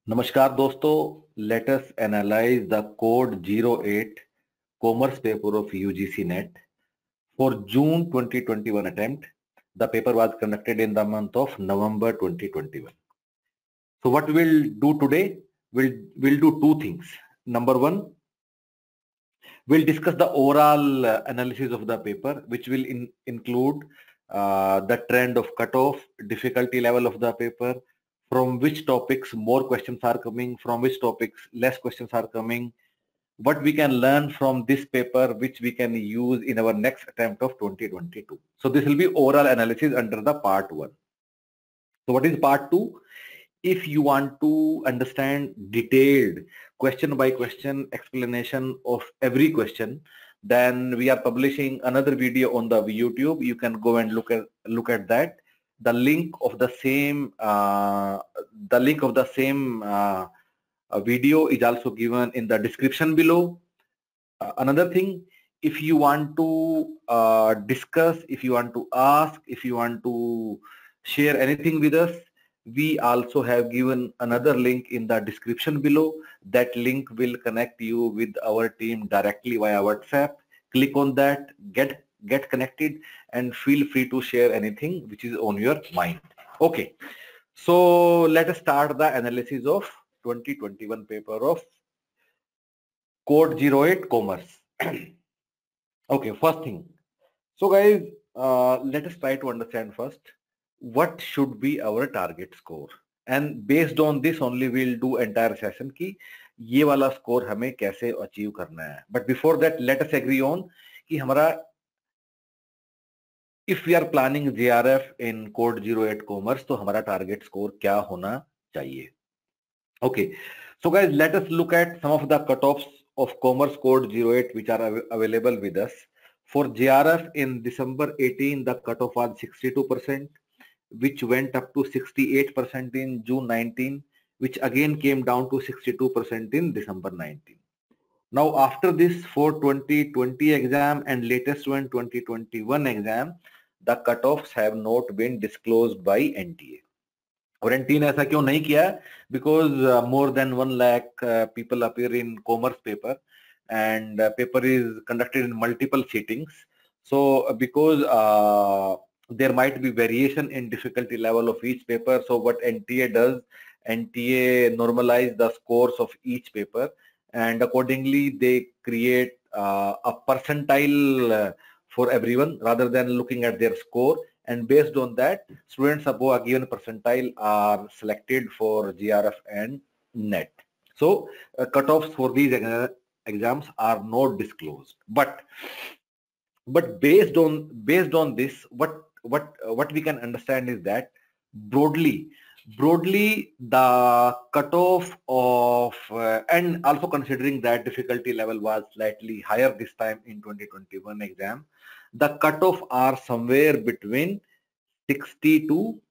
नमस्कार दोस्तों, let us analyze the code 08 commerce paper of UGC NET for June 2021 attempt. The paper was conducted in the month of November 2021. So what we'll do today, we'll do two things. Number one, we'll discuss the overall analysis of the paper, which will include the trend of cutoff, difficulty level of the paper, from which topics more questions are coming, from which topics less questions are coming, what we can learn from this paper, which we can use in our next attempt of 2022. So this will be overall analysis under the part 1. So what is part 2? If you want to understand detailed question by question explanation of every question, then we are publishing another video on the YouTube. You can go and look at that. The link of the same video is also given in the description below. Another thing, if you want to discuss, if you want to ask, if you want to share anything with us, we also have given another link in the description below. That link will connect you with our team directly via WhatsApp. Click on that, get connected, and feel free to share anything which is on your mind. Okay, so let us start the analysis of 2021 paper of Code 08 Commerce. Okay, first thing. So guys, let us try to understand first what should be our target score, and based on this only we'll do entire session की ये वाला score हमें कैसे achieve करना है. But before that, let us agree on कि हमारा if we are planning JRF in Code 08 Commerce तो हमारा target score क्या होना चाहिए. Okay, so guys, let us look at some of the cutoffs of Commerce Code 08 which are available with us. For JRF in December 18, the cutoff was 62%, which went up to 68% in June 19, which again came down to 62% in December 19. Now after this, for 2020 exam and latest one 2021 exam, the cutoffs have not been disclosed by NTA. और NTA ने ऐसा क्यों नहीं किया है? Because more than 1 lakh people appear in commerce paper, and paper is conducted in multiple sittings. So because there might be variation in difficulty level of each paper, so what NTA does, NTA normalize the scores of each paper, and accordingly they create a percentile for everyone rather than looking at their score. And based on that, students above a given percentile are selected for JRF and NET. So cutoffs for these exams are not disclosed. But based on this, what we can understand is that broadly the cutoff of and also considering that difficulty level was slightly higher this time in 2021 exam, the cutoff are somewhere between 60 to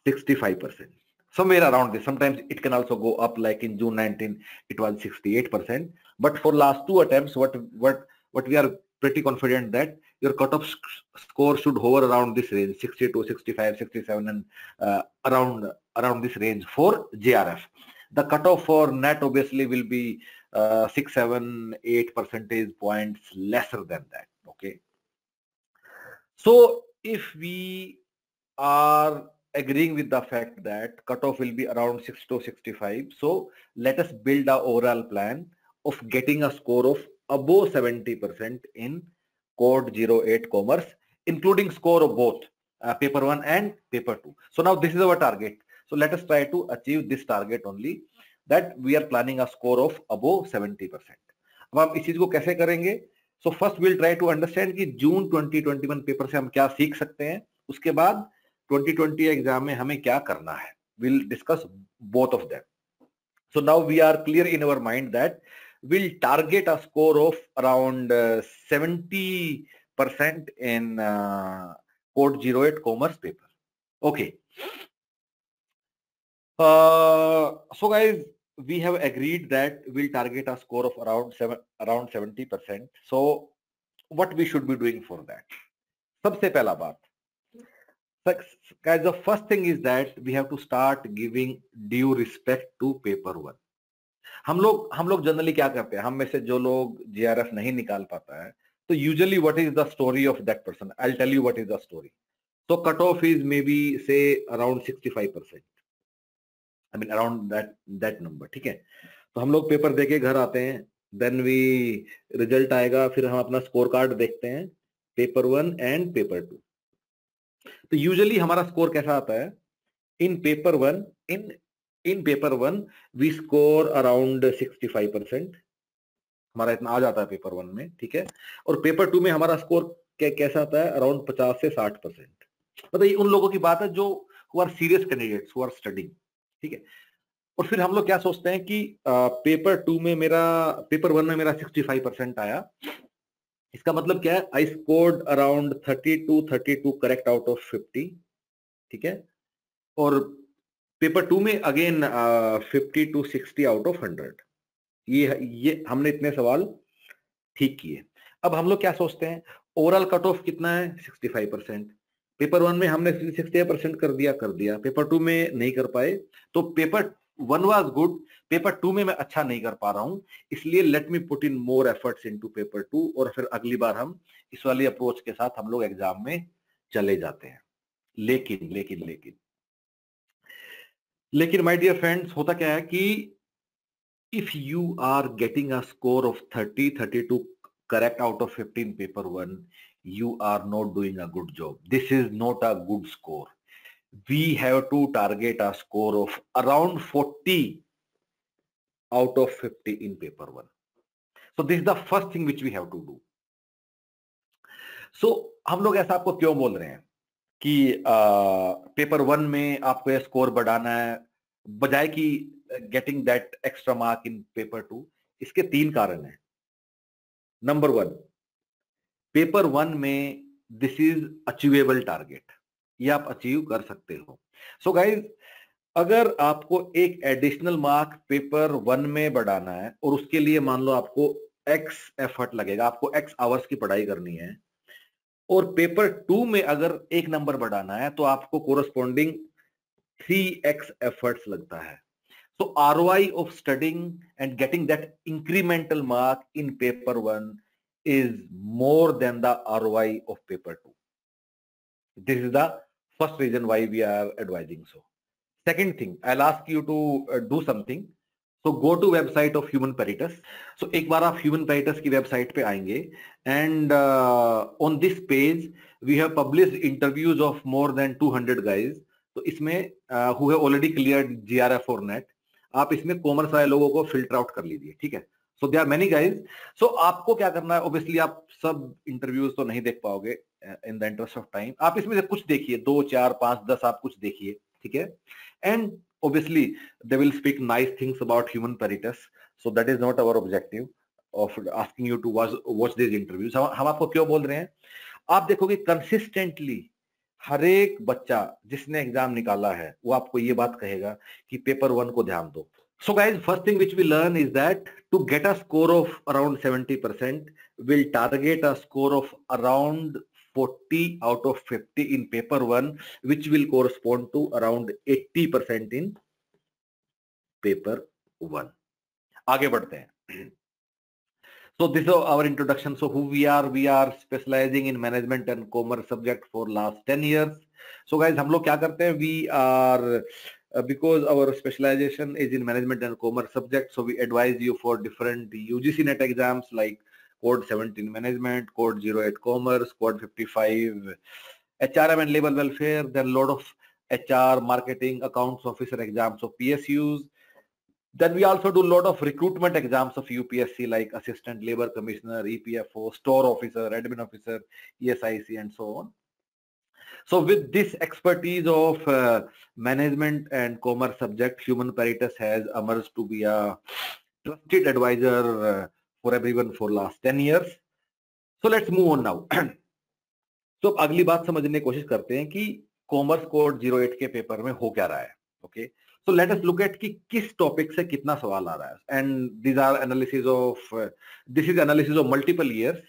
65%, somewhere around this. Sometimes it can also go up, like in June 19 it was 68%, but for last two attempts what we are pretty confident that your cutoff score should hover around this range, 62, 65, 67, and around this range for JRF. The cutoff for NET obviously will be 6, 7, 8 percentage points lesser than that. Okay, so if we are agreeing with the fact that cutoff will be around 6 to 65, so let us build our overall plan of getting a score of above 70% in Code 08 Commerce, including score of both paper 1 and paper 2. So now this is our target. So let us try to achieve this target only, that we are planning a score of above 70%. अब हम इस चीज को कैसे करेंगे? So first we'll try to understand कि जून 2021 paper से हम क्या सीख सकते हैं, उसके बाद 2020 एग्जाम में हमें क्या करना है. We'll discuss both of them. So now we are clear in our mind that we'll target a score of around 70% in Code 08 Commerce paper. Okay. So guys, we have agreed that we'll target a score of around 70%. So what we should be doing for that? सबसे पहला बात, guys, the first thing is that we have to start giving due respect to paper 1. हम लोग generally क्या करते हैं, हम में से जो लोग जीआरएफ नहीं निकाल पाता है, तो usually what is the story of that person, I will tell you what is the story. So cutoff is maybe say around 65%. I mean around that number. ठीक है, तो हम लोग पेपर देके घर आते हैं, देन वी रिजल्ट आएगा, फिर हम अपना स्कोर कार्ड देखते हैं, पेपर 1 एंड पेपर 2. तो यूजुअली हमारा स्कोर कैसा आता है? In paper 1 we score around 65%. हमारा इतना आ जाता है पेपर 1 में, ठीक है. और पेपर 2 में हमारा स्कोर कैसा आता है? अराउंड 50 से 60%. मतलब ये उन लोगों की बात है जो who are serious candidates, who are studying, ठीक है. और फिर हम लोग क्या सोचते हैं कि पेपर 1 में मेरा 65% आया. इसका मतलब क्या है? I scored around 32 correct out of 50, ठीक है. और पेपर 2 में अगेन 50 to 60 आउट ऑफ 100. ये हमने इतने सवाल ठीक किए. अब हम लोग क्या सोचते हैं? ओवरऑल कट ऑफ कितना है? 65%. पेपर 1 में हमने 60% कर दिया, पेपर 2 में नहीं कर पाए, तो पेपर 1 वाज गुड, पेपर 2 में मैं अच्छा नहीं कर पा रहा हूं, इसलिए let me put in more efforts into paper 2, और फिर अगली बार हम इस वाली अप्रोच के साथ हम लोग एग्जाम में चले जाते हैं. लेकिन माय डियर फ्रेंड्स, होता क्या है कि if you are getting a score of 32 correct out of 15 paper 1, you are not doing a good job. This is not a good score. We have to target a score of around 40 out of 50 in paper 1. So this is the first thing which we have to do. So हम लोग ऐसा आपको क्यों बोल रहे हैं कि paper 1 में आपको ये स्कोर बढ़ाना है बजाय कि getting that extra mark in paper 2? इसके 3 कारण हैं. नंबर 1, पेपर 1 में दिस इज अचीवेबल टारगेट, ये आप अचीव कर सकते हो. सो गाइज, अगर आपको एक एडिशनल मार्क पेपर 1 में बढ़ाना है और उसके लिए मान लो आपको x एफर्ट लगेगा, आपको x आवर्स की पढ़ाई करनी है, और पेपर 2 में अगर एक नंबर बढ़ाना है तो आपको कोरस्पॉन्डिंग 3x एफर्ट्स लगता है. So ROI of studying and getting that incremental mark in paper 1 is more than the ROI of paper 2. This is the first reason why we are advising so. Second thing, I'll ask you to do something. So go to website of Human Peritus. So एक बार आप Human Peritus की website पे आएंगे, and on this page we have published interviews of more than 200 guys. तो इसमें who have already cleared GRF or NET. आप इसमें commerce वाले लोगों को फिल्टर आउट कर लीजिए, ठीक है. So there are many guys. So आपको क्या करना है? ऑब्वियसली आप सब इंटरव्यूज तो नहीं देख पाओगे in the interest of time. आप इसमें से कुछ देखिए, 2, 4, 5, 10 आप कुछ देखिए, ठीक है. And obviously they will speak nice things about human Peritus. So that is not our objective of asking you to watch this interviews. हम आपको क्यों बोल रहे हैं? आप देखोगे कंसिस्टेंटली हर एक बच्चा जिसने एग्जाम निकाला है वो आपको ये बात कहेगा कि पेपर 1 को ध्यान दो. So guys, first thing which we learn is that to get a score of around 70%, we'll target a score of around 40 out of 50 in paper 1, which will correspond to around 80% in paper 1. आगे बढ़ते हैं. So this is our introduction. So who we are specializing in management and commerce subject for last 10 years. So guys, हम लोग क्या करते हैं? We are because our specialization is in management and commerce subject, so we advise you for different UGC NET exams like Code 17 Management, Code 08 Commerce, Code 55 HRM and Labor Welfare, then a lot of HR, Marketing, Accounts Officer exams of PSUs. Then we also do a lot of recruitment exams of UPSC like Assistant Labor Commissioner, EPFO, Store Officer, Admin Officer, ESIC, and so on. So with this expertise of management and commerce subject, Human Peritus has emerged to be a trusted advisor for everyone for last 10 years. So let's move on now. So अगली बात समझने की कोशिश करते हैं कि commerce code 08 के paper में हो क्या रहा है. Okay, so let us look at कि किस टॉपिक से कितना सवाल आ रहा है. And this are analysis of this is analysis of multiple years.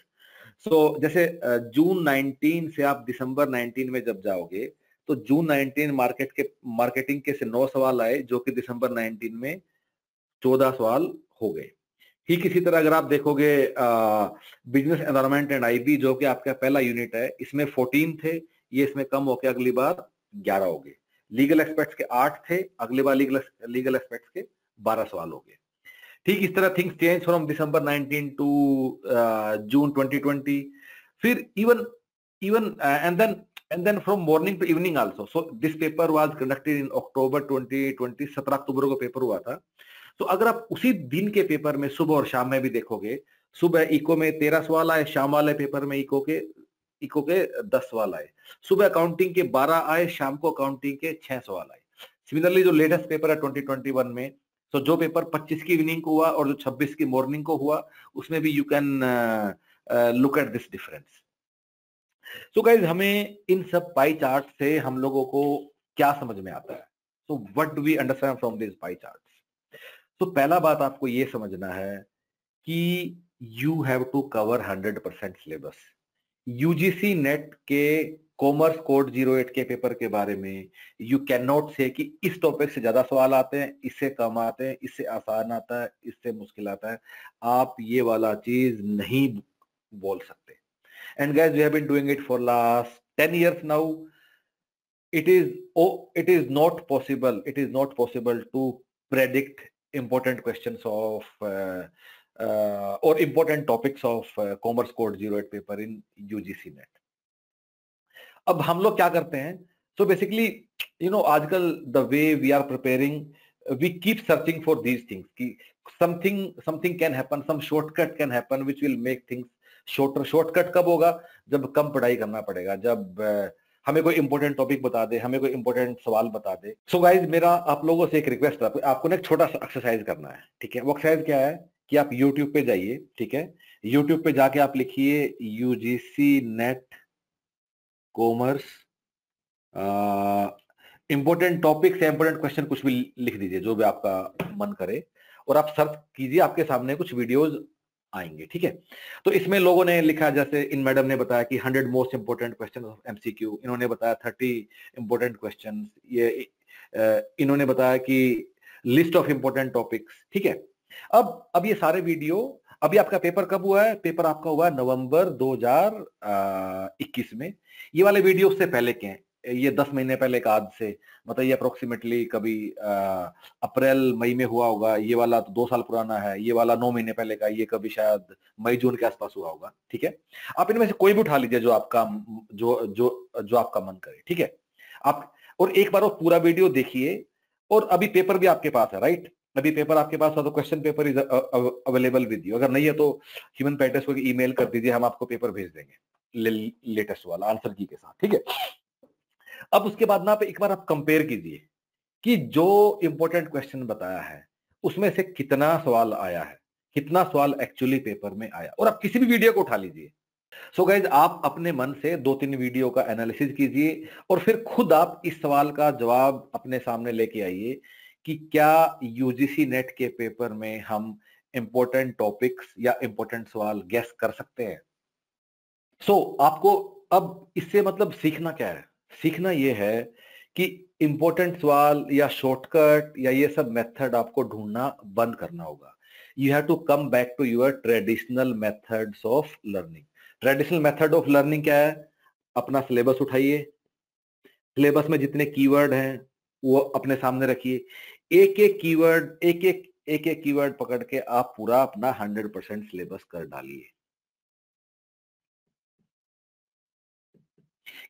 So जैसे जून 19 से आप दिसंबर 19 में जब जाओगे तो जून 19 मार्केटिंग के से 9 सवाल आए, जो कि दिसंबर 19 में 14 सवाल हो गए। ठीक इसी तरह अगर आप देखोगे बिजनेस एनवायरनमेंट एंड आईबी, जो कि आपका पहला यूनिट है, इसमें 14 थे, ये इसमें कम होकर अगली बार 11 हो गए। लीगल एस्पेक्ट्स के 8 थे, अगली बार लीगल एस्पेक्ट्स के 12 सवाल हो गए। ठीक इस तरह things change from December 19 to June 2020। फिर even and then from morning to evening also. So this paper was conducted in October 2020, 17 अक्टूबर को पेपर हुआ था। तो अगर आप उसी दिन के पेपर में सुबह और शाम में भी देखोगे, सुबह इको में 13 सवाल आए, शाम वाले पेपर में इको के 10 सवाल आए, सुबह अकाउंटिंग के 12 आए, शाम को अकाउंटिंग के 6 सवाल आए। सिमिलरली जो लेटेस्ट पेपर है 2021 में, तो जो पेपर 25 की इवनिंग को हुआ और जो 26 की मॉर्निंग को हुआ, उसमें भी you can look at this difference. So guys, हमें इन सब पाई चार्ट से हम लोगों को क्या समझ में आता है? So what do we understand from this pie charts? तो पहला बात आपको ये समझना है कि you have to cover 100% syllabus. UGC NET के कॉमर्स कोड 08 के पेपर के बारे में यू कैन नॉट से कि इस टॉपिक से ज्यादा सवाल आते हैं, इससे कम आते हैं, इससे आसान आता है, इससे मुश्किल आता है। आप ये वाला चीज नहीं बोल सकते। And guys, we have been doing it for last 10 years now. It is not possible. It is not possible to predict important questions of or important topics of Commerce Code 08 paper in UGC Net. अब हम लोग क्या करते हैं? So basically, आजकल the way we are preparing, we keep searching for these things. कि something can happen, some shortcut can happen, which will make things shortcut कब होगा? जब कम पढ़ाई करना पड़ेगा, जब हमें कोई इंपॉर्टेंट टॉपिक बता दे, हमें कोई इंपॉर्टेंट सवाल बता दे। सो गाइज, मेरा आप लोगों से एक रिक्वेस्ट है, आपको ना एक छोटा सा एक्सरसाइज करना है, ठीक है? वो एक्सरसाइज क्या है कि आप यूट्यूब पे जाइए, ठीक है? यूट्यूब पे जाके आप लिखिए UGC net commerce important topics या इंपॉर्टेंट क्वेश्चन, कुछ भी लिख दीजिए जो भी आपका मन करे, और आप सर्च कीजिए, आपके सामने कुछ वीडियोज आएंगे, ठीक है? तो इसमें लोगों ने लिखा, जैसे इन मैडम ने बताया कि 100 most important question of MCQ, इन्होंने बताया 30 इंपोर्टेंट क्वेश्चंस, ये इन्होंने बताया कि लिस्ट ऑफ इंपोर्टेंट टॉपिक्स, ठीक है? अब ये सारे वीडियो, अभी आपका पेपर कब हुआ है? पेपर आपका हुआ नवंबर 2021 में। ये वाले वीडियो उससे पहले के हैं, ये 10 महीने पहले का, आज से मतलब ये अप्रोक्सीमेटली कभी अप्रैल मई में हुआ होगा। ये वाला तो 2 साल पुराना है, ये वाला 9 महीने पहले का, ये कभी शायद मई जून के आसपास हुआ होगा, ठीक है? आप इनमें से कोई भी उठा लीजिए जो आपका जो आपका मन करे, ठीक है? आप और एक बार वो पूरा वीडियो देखिए, और अभी पेपर भी आपके पास है, राइट? अभी पेपर आपके पास है, तो question paper is available with you. अगर नहीं है तो ह्यूमन पैटर्स को ईमेल कर दीजिए, हम आपको पेपर भेज देंगे लेटेस्ट वाला आंसर की के साथ, ठीक है? अब उसके बाद ना एक बार आप कंपेयर कीजिए कि जो इंपॉर्टेंट क्वेश्चन बताया है उसमें से कितना सवाल आया है, कितना सवाल एक्चुअली पेपर में आया, और आप किसी भी वीडियो को उठा लीजिए। सो गाइज, आप अपने मन से 2-3 वीडियो का एनालिसिस कीजिए, और फिर खुद आप इस सवाल का जवाब अपने सामने लेके आइए कि क्या यूजीसी नेट के पेपर में हम इंपॉर्टेंट टॉपिक्स या इंपॉर्टेंट सवाल गेस कर सकते हैं। सो आपको अब इससे मतलब सीखना क्या है? सीखना यह है कि इंपॉर्टेंट सवाल या शॉर्टकट या ये सब मेथड आपको ढूंढना बंद करना होगा। You have to come back to your traditional methods of learning. Traditional method of learning क्या है? अपना सिलेबस उठाइए, सिलेबस में जितने कीवर्ड हैं वो अपने सामने रखिए, एक एक कीवर्ड पकड़ के आप पूरा अपना 100% सिलेबस कर डालिए।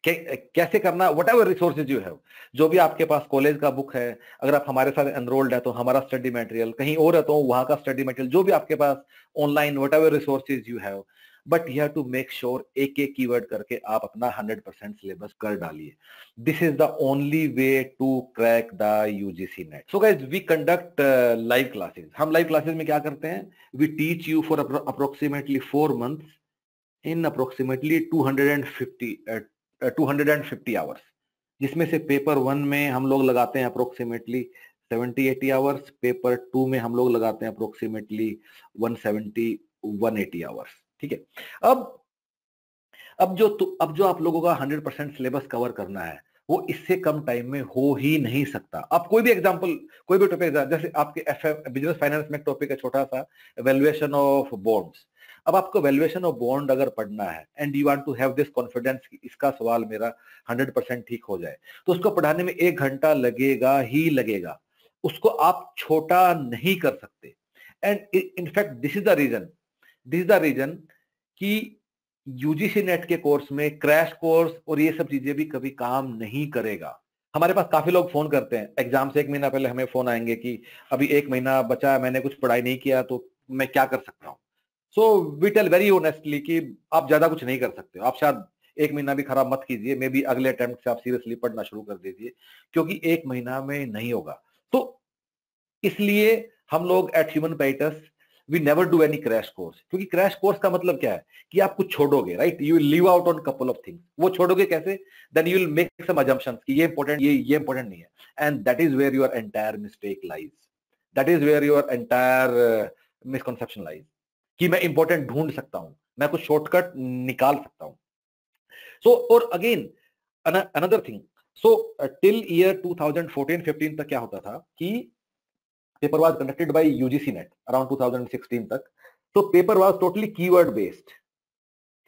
कैसे करना? What ever resources you have, जो भी आपके पास कॉलेज का बुक है, अगर आप हमारे साथ एनरोल्ड है तो हमारा स्टडी मटेरियल, कहीं और है तो वहां का स्टडी मटेरियल, जो भी आपके पास online, whatever resources you have, but you have to make sure एक एक कीवर्ड करके आप अपना 100% सिलेबस कर डालिए। This is the only way to crack the UGC NET. So guys, we conduct live classes. हम लाइव क्लासेस में क्या करते हैं? We teach you for approximately 4 months in approximately 250 hours, जिसमें से पेपर 1 में हम लोग लगाते हैं अप्रोक्सीमेटली 70-80 आवर्स, पेपर 2 में हम लोग लगाते हैं अप्रोक्सीमेटली 170-180 आवर्स, ठीक है? अब जो आप लोगों का 100% सिलेबस कवर करना है, वो इससे कम टाइम में हो ही नहीं सकता। आप कोई भी एग्जांपल, कोई भी टॉपिक, जैसे आपके बिजनेस फाइनेंस में टॉपिक है छोटा सा, वैल्यूएशन ऑफ बॉन्ड्स। अब आपको वैल्यूएशन ऑफ बॉन्ड अगर पढ़ना है and you want to have this confidence कि इसका सवाल मेरा 100% ठीक हो जाए, तो उसको पढ़ाने में 1 घंटा लगेगा ही लगेगा। उसको आप छोटा नहीं कर सकते। And in fact this is the reason कि यूजीसी नेट के कोर्स में क्रैश कोर्स और ये सब चीजें भी कभी काम नहीं करेगा। हमारे पास काफी लोग फोन करते हैं, एग्जाम से 1 महीना पहले हमें फोन आएंगे कि अभी 1 महीना बचा है, मैंने कुछ पढ़ाई नहीं किया, तो मैं क्या कर सकता हूँ। So we tell very honestly कि आप ज्यादा कुछ नहीं कर सकते हो। आप शायद 1 महीना भी खराब मत कीजिए, मे बी अगले अटेम्प्ट से आप सीरियसली पढ़ना शुरू कर दीजिए, क्योंकि 1 महीना में नहीं होगा। तो इसलिए हम लोग at human Peritus we never do any crash course, क्योंकि क्रैश कोर्स का मतलब क्या है कि आप कुछ छोड़ोगे, right? You will leave out on couple of things. वो छोड़ोगे कैसे? Then you will make some assumptions कि ये इंपॉर्टेंट, ये इंपॉर्टेंट नहीं है, and that is where your entire mistake lies, that is where your entire misconception lies, कि मैं इंपॉर्टेंट ढूंढ सकता हूं, मैं कुछ शॉर्टकट निकाल सकता हूं। सो और again another thing, so till year 2014-15 तक क्या होता था कि paper was conducted by UGC net around 2016 तक। तो paper was totally keyword based,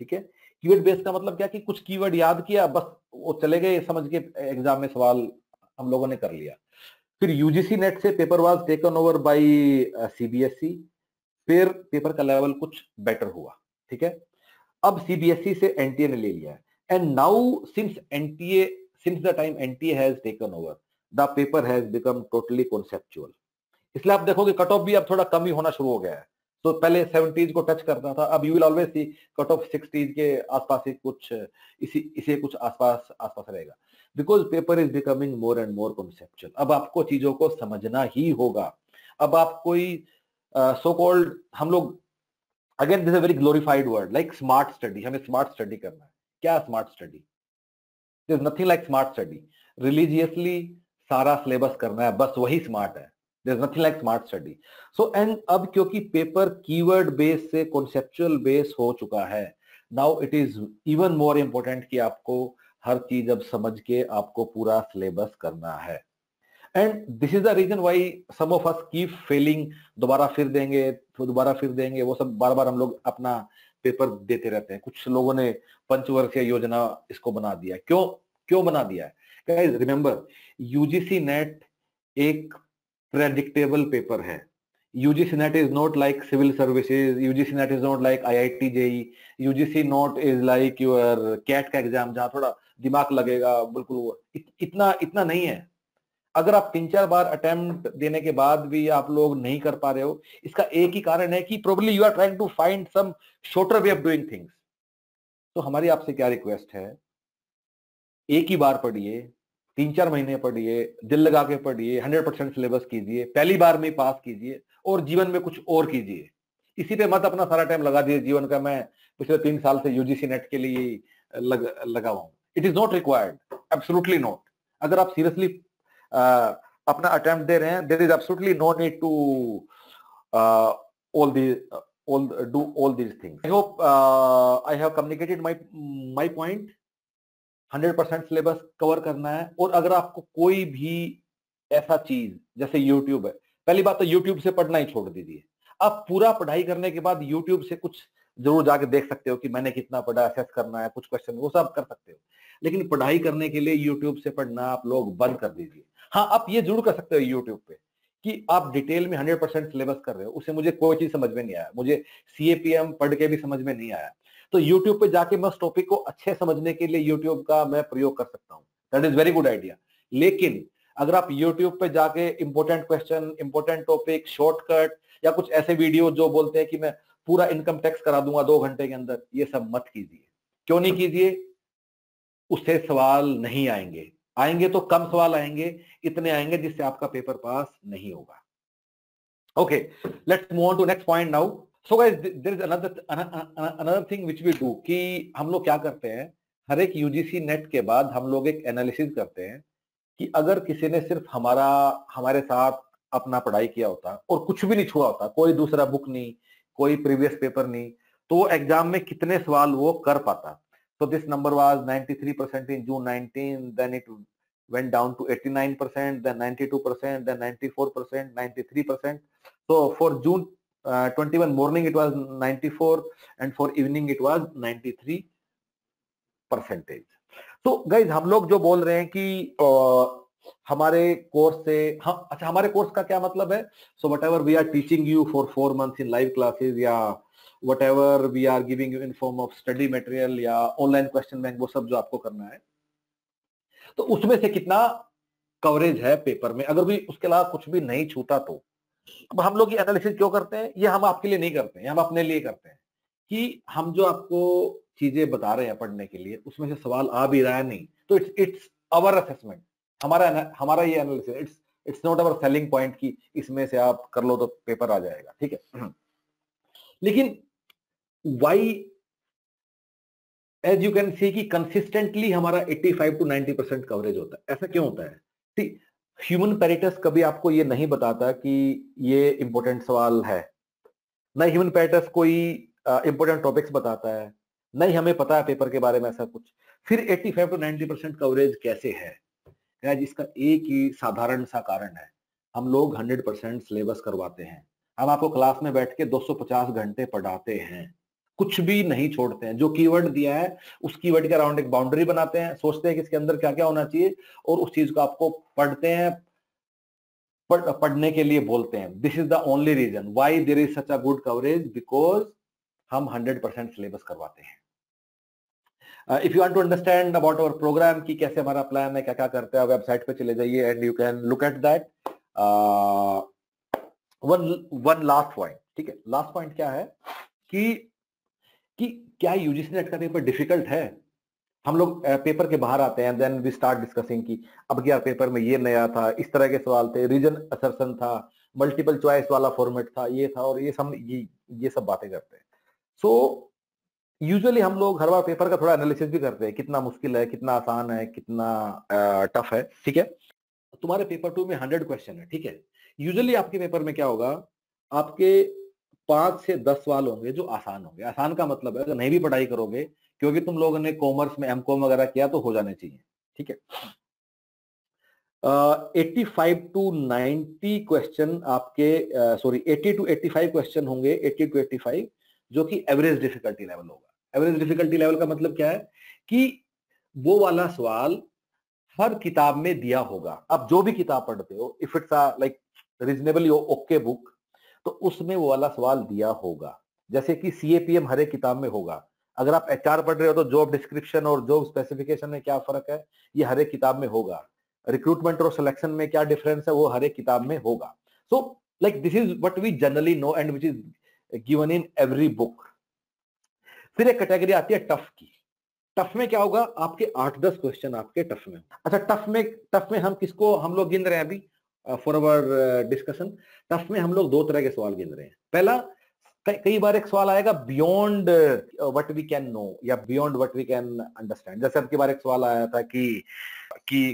ठीक है? कीवर्ड बेस्ड का मतलब क्या कि कुछ कीवर्ड याद किया, बस वो चले गए, समझ के एग्जाम में सवाल हम लोगों ने कर लिया। फिर यूजीसी नेट से paper was taken over by CBSE, फिर पेपर का लेवल कुछ बेटर हुआ, ठीक है? अब सीबीएसई से एनटीए ने ले लिया, and now since the time NTA has taken over, the paper has become totally conceptual. इसलिए आप देखोगे कट ऑफ भी अब थोड़ा कम ही होना शुरू हो गया है। तो पहले 70s को टच करता था, अब you will always see cut off 60s के आसपास ही कुछ, इसे कुछ आसपास रहेगा, because paper is becoming more and more conceptual. अब आपको चीजों को समझना ही होगा। अब आप कोई सो कॉल्ड, हम लोग, again this is very glorified word like smart study, हमें स्मार्ट स्टडी करना है। क्या smart study? There is nothing like smart study. Religiously सारा सिलेबस करना है, बस वही स्मार्ट है। There's nothing like smart study. So and अब क्योंकि पेपर कीवर्ड बेस से कॉन्सेप्चुअल बेस हो चुका है, now it is even more important कि आपको हर चीज अब समझ के आपको पूरा सिलेबस करना है। And this is the reason why some of us keep failing, दोबारा फिर देंगे, तो दोबारा फिर देंगे, वो सब बार बार हम लोग अपना पेपर देते रहते हैं। कुछ लोगों ने पंचवर्षीय योजना इसको बना दिया। क्यों बना दिया है? Guys, remember, यूजीसी नेट एक प्रेडिक्टेबल पेपर है। UGC NET is not like civil services, UGC NET is not like IIT JEE, UGC NET is like your CAT का एग्जाम जहां थोड़ा दिमाग लगेगा, बिल्कुल वो इतना नहीं है। अगर आप 3-4 बार अटेम्प्ट देने के बाद भी आप लोग नहीं कर पा रहे हो, इसका एक ही कारण है कि probably you are trying to find some shorter way of doing things. तो हमारी आपसे क्या रिक्वेस्ट है, एक ही बार पढ़िए, 3-4 महीने पढ़िए, दिल लगा के पढ़िए, 100% सिलेबस कीजिए, पहली बार में पास कीजिए और जीवन में कुछ और कीजिए। इसी पे मत अपना सारा टाइम लगा दीजिए जीवन का, मैं पिछले 3 साल से यूजीसी नेट के लिए लगा हुआ हूं। It is not required, absolutely not. अगर आप सीरियसली अपना अटेम्प्ट दे रहे हैं, there is absolutely no need to do all these things. I hope I have communicated my point. 100% syllabus cover करना है। और अगर आपको कोई भी ऐसा चीज, जैसे यूट्यूब है, पहली बात तो यूट्यूब से पढ़ना ही छोड़ दीजिए। आप पूरा पढ़ाई करने के बाद यूट्यूब से कुछ जरूर जाके देख सकते हो कि मैंने कितना पढ़ा, असेस करना है, कुछ क्वेश्चन वो सब कर सकते हो, लेकिन पढ़ाई करने के लिए यूट्यूब से पढ़ना आप लोग बंद कर दीजिए। हाँ, आप ये जरूर कर सकते हो यूट्यूब पे कि आप डिटेल में 100% सिलेबस कर रहे हो, उससे मुझे कोई चीज समझ में नहीं आया, मुझे सीएपीएम पढ़ के भी समझ में नहीं आया, तो YouTube पे जाके मैं उस टॉपिक को अच्छे समझने के लिए YouTube का मैं प्रयोग कर सकता हूँ। That is very good idea. लेकिन अगर आप YouTube पे जाके important question, important topic, shortcut या कुछ ऐसे वीडियो जो बोलते हैं कि मैं पूरा इनकम टैक्स करा दूंगा 2 घंटे के अंदर, ये सब मत कीजिए। क्यों नहीं कीजिए? उससे सवाल नहीं आएंगे तो कम सवाल आएंगे, इतने आएंगे जिससे आपका पेपर पास नहीं होगा। Okay, let's move on to next point now. So guys, there is another thing which we do कि हम लोग क्या करते हैं, हर एक यूजीसी नेट के बाद हम लोग एक एनालिसिस करते हैं कि अगर किसी ने सिर्फ हमारे साथ अपना पढ़ाई किया होता और कुछ भी नहीं छुआ होता, कोई दूसरा बुक नहीं, कोई प्रीवियस पेपर नहीं, तो एग्जाम में कितने सवाल वो कर पाता। So this number was 93% in June 19, then it went down to 89%, then 92%, then 94%, 93%. So for June 21 morning it was 94 and for evening it was 93%. तो गाइज हम लोग जो बोल रहे हैं कि हमारे कोर्स से अच्छा हमारे कोर्स का क्या मतलब है? So whatever we are teaching you for 4 months in live classes या whatever we are giving you in form of study material या ऑनलाइन क्वेश्चन बैंक, वो सब जो आपको करना है, तो उसमें से कितना कवरेज है पेपर में, अगर भी उसके अलावा कुछ भी नहीं छूटा तो। अब हम लोग ये एनालिसिस क्यों करते हैं? ये हम आपके लिए नहीं करते हैं, हम अपने लिए करते हैं कि हम जो आपको चीजें बता रहे हैं पढ़ने के लिए उसमें से सवाल आ भी रहा है नहीं, तो इट्स आवर असेसमेंट, हमारा ये analysis, it's not our selling point कि इसमें से आप कर लो तो पेपर आ जाएगा, ठीक है। लेकिन why as you can see कि कंसिस्टेंटली हमारा 85 to 90% कवरेज होता है। ऐसा क्यों होता है? ठीक, ह्यूमन पेरिटस कभी आपको ये नहीं बताता कि ये इंपॉर्टेंट सवाल है, ना ह्यूमन पेरिटस कोई इंपॉर्टेंट टॉपिक्स बताता है, नहीं हमें पता है पेपर के बारे में ऐसा कुछ। फिर 85 to 90% कवरेज कैसे है? इसका एक ही साधारण सा कारण है, हम लोग 100% सिलेबस करवाते हैं। हम आपको क्लास में बैठ के 250 घंटे पढ़ाते हैं, कुछ भी नहीं छोड़ते हैं। जो कीवर्ड दिया है उस कीवर्ड के अराउंड एक बाउंड्री बनाते हैं, सोचते हैं कि इसके अंदर क्या क्या होना चाहिए, और उस चीज को आपको पढ़ते हैं, पढ़ने के लिए बोलते हैं। This is the only reason why there is such a good coverage, because हम 100% सिलेबस करवाते हैं। If you want to understand about our program कि कैसे हमारा प्लान है, क्या क्या करते हैं, वेबसाइट पे चले जाइए and you can look at that. One last point, ठीक है, लास्ट पॉइंट क्या है कि क्या यूजीसी नेट का पेपर डिफिकल्ट है? हम लोग पेपर के बाहर आते हैं, देन वी स्टार्ट डिस्कसिंग कि अब यार पेपर में ये नया था, इस तरह के सवाल थे, रीजन असर्शन था, मल्टीपल चॉइस वाला फॉर्मेट था, ये था, और ये सब बातें करते हैं। सो यूजुअली हम लोग हर बार पेपर का थोड़ा एनालिसिस भी करते हैं, कितना मुश्किल है, कितना आसान है, कितना टफ है, ठीक है। तुम्हारे पेपर 2 में 100 क्वेश्चन है, ठीक है। यूजुअली आपके पेपर में क्या होगा, आपके 5 से 10 सवाल होंगे जो आसान होंगे। आसान का मतलब है अगर नहीं भी पढ़ाई करोगे, क्योंकि तुम लोगों ने कॉमर्स में एमकॉम वगैरह किया, तो हो जाने चाहिए, ठीक है। 85 to 90 क्वेश्चन आपके, सॉरी 80 to 85 क्वेश्चन होंगे, 80 to 85, जो कि एवरेज डिफिकल्टी लेवल होगा। एवरेज डिफिकल्टी लेवल का मतलब क्या है कि वो वाला सवाल हर किताब में दिया होगा। अब जो भी किताब पढ़ते हो, if it's like reasonably okay book, तो उसमें वो वाला सवाल दिया होगा। जैसे कि सीएपीएम हर एक किताब में होगा। अगर आप एचआर पढ़ रहे हो तो जॉब डिस्क्रिप्शन और जॉब स्पेसिफिकेशन में क्या फर्क है, ये हर एक किताब में होगा। रिक्रूटमेंट और सिलेक्शन में क्या डिफरेंस है, वो हर एक किताब में होगा। So like this is what we generally know and which is given in every book. फिर एक कैटेगरी आती है टफ की। टफ में क्या होगा, आपके 8-10 क्वेश्चन आपके टफ में। अच्छा, टफ में हम किसको हम लोग गिन रहे हैं अभी फॉर अवर डिस्कशन? टफ में हम लोग 2 तरह के सवाल गिन रहे हैं। पहला, कई बार एक सवाल आएगा beyond what we can know या beyond what we can understand. जैसे अब की बार एक सवाल आया था कि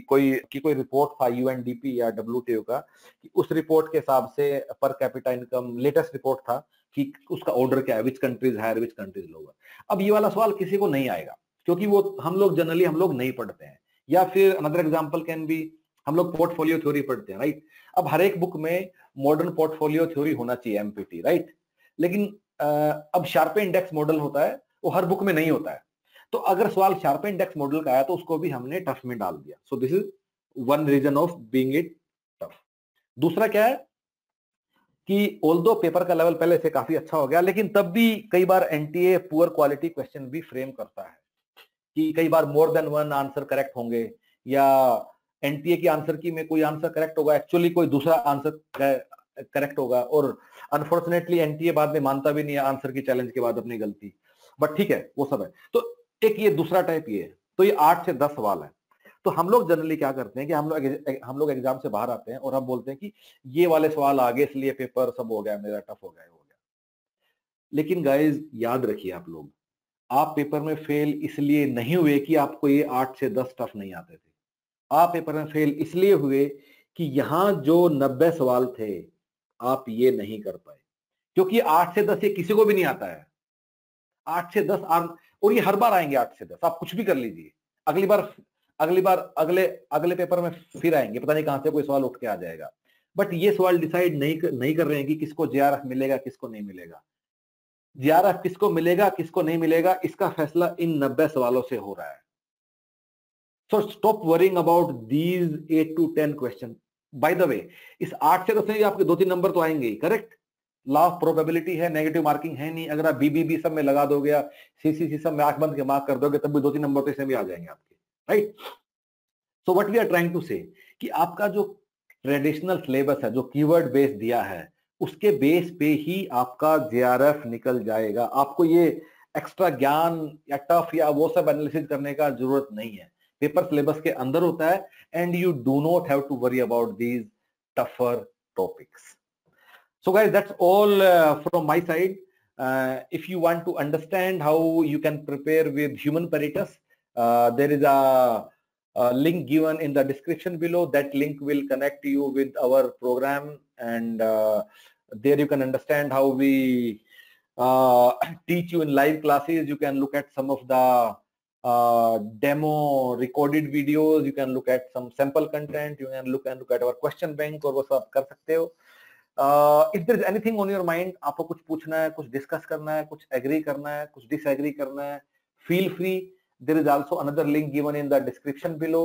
कोई रिपोर्ट था यूएनडीपी या डब्ल्यूटीओ का, कि उस रिपोर्ट के हिसाब से per capita income, latest report था कि उसका ऑर्डर क्या है, which countries higher which countries lower. अब ये वाला सवाल किसी को नहीं आएगा, क्योंकि वो हम लोग जनरली नहीं पढ़ते हैं। या फिर अनदर एग्जांपल कैन बी, हम लोग पोर्टफोलियो थ्योरी पढ़ते हैं, राइट। अब हर एक बुक में मॉडर्न पोर्टफोलियो थ्योरी होना चाहिए, एमपीटी, राइट। लेकिन अब शार्पे इंडेक्स मॉडल होता है, वो हर बुक में नहीं होता है। तो अगर सवाल शार्पे इंडेक्स मॉडल का आया तो उसको भी हमने टफ में डाल दिया। So this is one reason of being it tough. दूसरा क्या है कि ऑल्दो पेपर का लेवल पहले से काफी अच्छा हो गया, लेकिन तब भी कई बार एनटीए पुअर क्वालिटी क्वेश्चन भी फ्रेम करता है कि कई बार more than one answer correct होंगे, या एनटीए की आंसर की में कोई आंसर करेक्ट होगा, एक्चुअली कोई दूसरा आंसर करेक्ट होगा, और अनफॉर्चुनेटली एनटीए बाद में मानता भी नहीं है आंसर की चैलेंज के बाद अपनी गलती। बट ठीक है, वो सब है। तो एक ये दूसरा टाइप ये है। तो ये 8 से 10 सवाल है। तो हम लोग जनरली क्या करते हैं कि हम लोग एग्जाम से बाहर आते हैं और हम बोलते हैं कि ये वाले सवाल आ गए इसलिए पेपर सब हो गया मेरा, टफ हो गया। लेकिन गाइज याद रखिए, आप पेपर में फेल इसलिए नहीं हुए कि आपको ये 8 से 10 टफ नहीं आते थे। आप पेपर में फेल इसलिए हुए कि यहां जो 90 सवाल थे आप ये नहीं कर पाए, क्योंकि 8 से 10 ये किसी को भी नहीं आता है। 8 से 10 और ये हर बार आएंगे 8 से 10, आप कुछ भी कर लीजिए। अगली बार अगले अगले पेपर में फिर आएंगे, पता नहीं कहां से कोई सवाल उठ के आ जाएगा। बट ये सवाल डिसाइड नहीं कर रहे हैं कि किसको जेआरएफ मिलेगा किसको नहीं मिलेगा। जेआरएफ किसको मिलेगा किसको नहीं मिलेगा इसका फैसला इन 90 सवालों से हो रहा है। So stop worrying about these 8 to 10 question. By the way, इस 8 से 10 में आपके 2-3 नंबर तो आएंगे ही, करेक्ट। लॉ ऑफ प्रोबेबिलिटी है, नेगेटिव मार्किंग है नहीं। अगर आप बीबीबी सब में लगा दोगे, सीसीसी सब में आंख बंद के मार्क कर दोगे, तब भी 2-3 नंबर तो इसमें भी आ जाएंगे आपके, right. So what we are trying to say कि आपका जो ट्रेडिशनल सिलेबस है, जो कीवर्ड बेस दिया है, उसके बेस पे ही आपका जेआरएफ निकल जाएगा। आपको ये एक्स्ट्रा ज्ञान या टफ या वो सब एनालिसिस करने का जरूरत नहीं है। पेपर सिलेबस के अंदर होता है and you do not have to worry about these tougher topics. So guys, that's all from my side. If you want to understand how you can prepare with human Paretus, there is a link given in the description below. That link will connect you with our program, and there you can understand how we teach you in live classes. You can look at some of the demo recorded videos. You can look at some sample content. You can look at our question bank, और वो सब कर सकते हो। If there is anything on your mind, आपको कुछ पूछना है, कुछ डिस्कस करना है, कुछ एग्री करना है, कुछ डिसएग्री करना है, feel free. There is also another link given in the description below.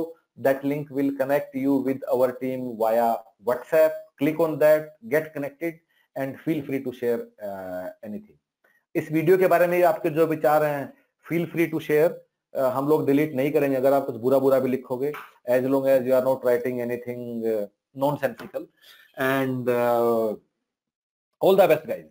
That link will connect you with our team via WhatsApp. Click on that, get connected, and feel free to share anything. इस video के बारे में आपके जो विचार हैं, feel free to share. हम लोग डिलीट नहीं करेंगे अगर आप कुछ बुरा भी लिखोगे, as long as you are not writing anything nonsensical. And all the best, guys.